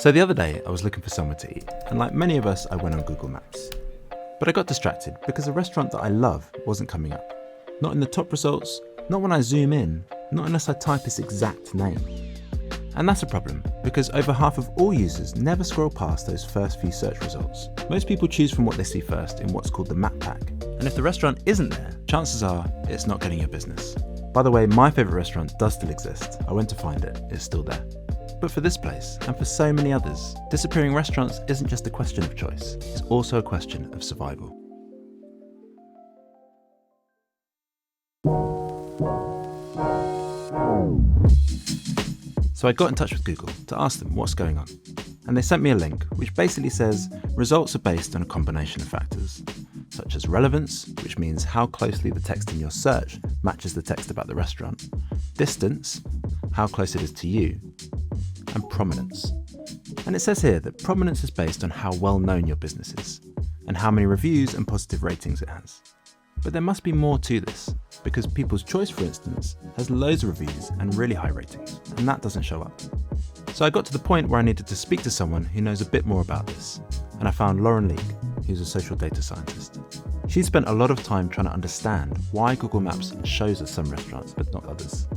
So the other day, I was looking for somewhere to eat, and like many of us, I went on Google Maps. But I got distracted because a restaurant that I love wasn't coming up. Not in the top results, not when I zoom in, not unless I type its exact name. And that's a problem, because over half of all users never scroll past those first few search results. Most people choose from what they see first in what's called the map pack. And if the restaurant isn't there, chances are it's not getting your business. By the way, my favourite restaurant does still exist. I went to find it, it's still there. But for this place, and for so many others, disappearing restaurants isn't just a question of choice, it's also a question of survival. So I got in touch with Google to ask them what's going on. And they sent me a link which basically says results are based on a combination of factors, such as relevance, which means how closely the text in your search matches the text about the restaurant, distance, how close it is to you, and prominence. And it says here that prominence is based on how well known your business is, and how many reviews and positive ratings it has. But there must be more to this, because People's Choice, for instance, has loads of reviews and really high ratings, and that doesn't show up. So I got to the point where I needed to speak to someone who knows a bit more about this, and I found Lauren Leek, who's a social data scientist. She spent a lot of time trying to understand why Google Maps shows us some restaurants but not others.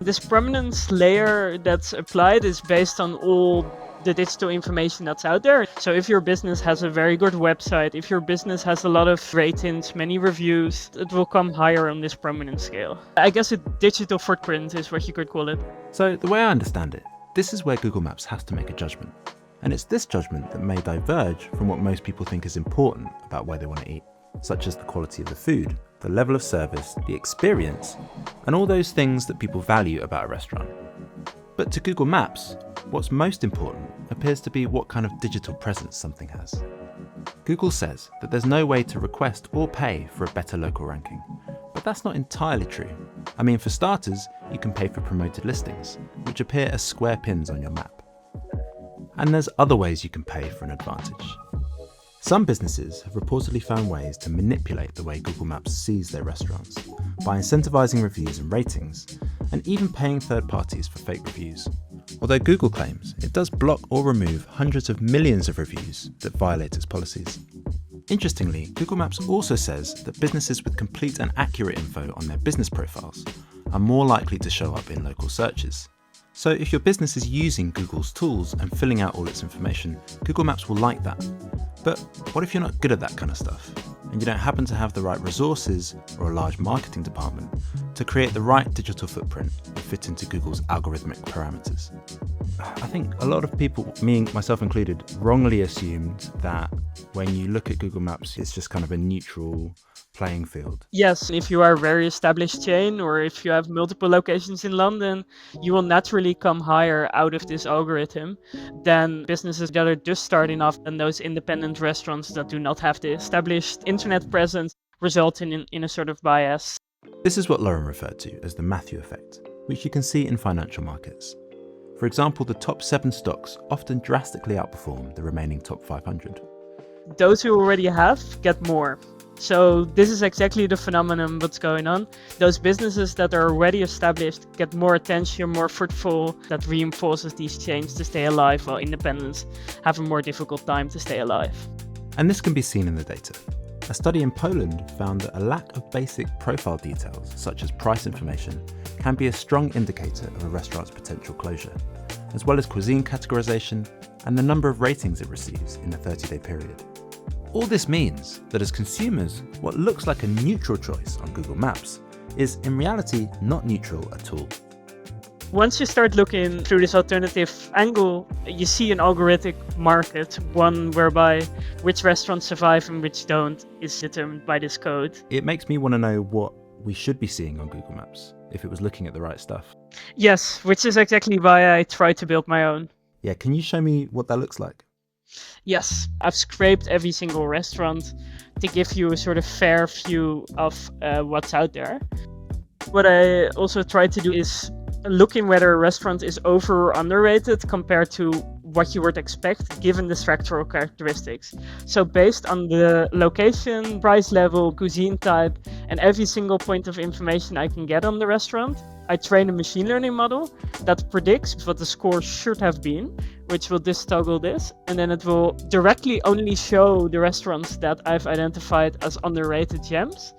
This prominence layer that's applied is based on all the digital information that's out there. So if your business has a very good website, if your business has a lot of ratings, many reviews, it will come higher on this prominence scale. I guess a digital footprint is what you could call it. So the way I understand it, this is where Google Maps has to make a judgment. And it's this judgment that may diverge from what most people think is important about where they want to eat, such as the quality of the food, the level of service, the experience, and all those things that people value about a restaurant. But to Google Maps, what's most important appears to be what kind of digital presence something has. Google says that there's no way to request or pay for a better local ranking, but that's not entirely true. I mean, for starters, you can pay for promoted listings, which appear as square pins on your map. And there's other ways you can pay for an advantage. Some businesses have reportedly found ways to manipulate the way Google Maps sees their restaurants by incentivizing reviews and ratings, and even paying third parties for fake reviews. Although Google claims it does block or remove hundreds of millions of reviews that violate its policies. Interestingly, Google Maps also says that businesses with complete and accurate info on their business profiles are more likely to show up in local searches. So if your business is using Google's tools and filling out all its information, Google Maps will like that. But what if you're not good at that kind of stuff, and you don't happen to have the right resources or a large marketing department to create the right digital footprint that fit into Google's algorithmic parameters? I think a lot of people, me myself included, wrongly assumed that when you look at Google Maps, it's just kind of a neutral playing field. Yes, if you are a very established chain, or if you have multiple locations in London, you will naturally come higher out of this algorithm than businesses that are just starting off, and those independent restaurants that do not have the established internet presence, resulting in a sort of bias. This is what Lauren referred to as the Matthew effect, which you can see in financial markets. For example, the top 7 stocks often drastically outperform the remaining top 500. Those who already have get more. So this is exactly the phenomenon what's going on. Those businesses that are already established get more attention, more fruitful. That reinforces these chains to stay alive, while independents have a more difficult time to stay alive. And this can be seen in the data. A study in Poland found that a lack of basic profile details, such as price information, can be a strong indicator of a restaurant's potential closure, as well as cuisine categorization and the number of ratings it receives in a 30-day period. All this means that as consumers, what looks like a neutral choice on Google Maps is in reality not neutral at all. Once you start looking through this alternative angle, you see an algorithmic market, one whereby which restaurants survive and which don't is determined by this code. It makes me want to know what we should be seeing on Google Maps if it was looking at the right stuff. Yes, which is exactly why I try to build my own. Yeah, can you show me what that looks like? Yes, I've scraped every single restaurant to give you a sort of fair view of what's out there. What I also try to do is looking whether a restaurant is over or underrated compared to what you would expect given the structural characteristics. So based on the location, price level, cuisine type, and every single point of information I can get on the restaurant, I train a machine learning model that predicts what the score should have been, which will just toggle this, and then it will directly only show the restaurants that I've identified as underrated gems.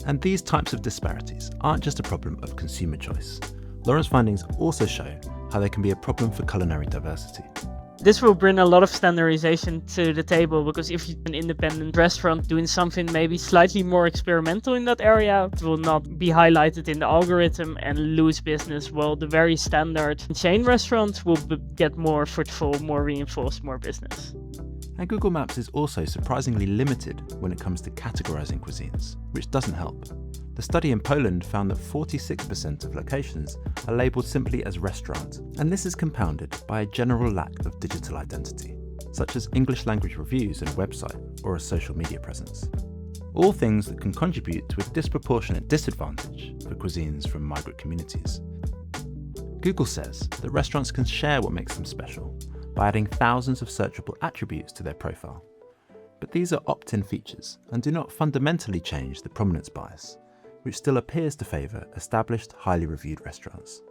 And these types of disparities aren't just a problem of consumer choice. Lauren's findings also show how they can be a problem for culinary diversity. This will bring a lot of standardization to the table, because if you're an independent restaurant doing something maybe slightly more experimental in that area, it will not be highlighted in the algorithm and lose business, while the very standard chain restaurants will get more footfall, more reinforced, more business. And Google Maps is also surprisingly limited when it comes to categorizing cuisines, which doesn't help. The study in Poland found that 46% of locations are labelled simply as restaurant, and this is compounded by a general lack of digital identity, such as English language reviews and a website or a social media presence. All things that can contribute to a disproportionate disadvantage for cuisines from migrant communities. Google says that restaurants can share what makes them special by adding thousands of searchable attributes to their profile. But these are opt-in features and do not fundamentally change the prominence bias, which still appears to favour established, highly reviewed restaurants.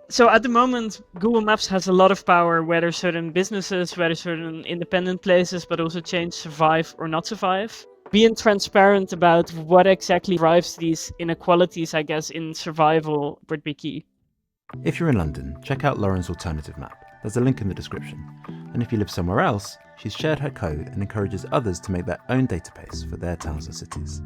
So at the moment, Google Maps has a lot of power, whether certain businesses, whether certain independent places, but also chains survive or not survive. Being transparent about what exactly drives these inequalities, I guess, in survival would be key. If you're in London, check out Lauren's alternative map. There's a link in the description. And if you live somewhere else, she's shared her code and encourages others to make their own database for their towns or cities.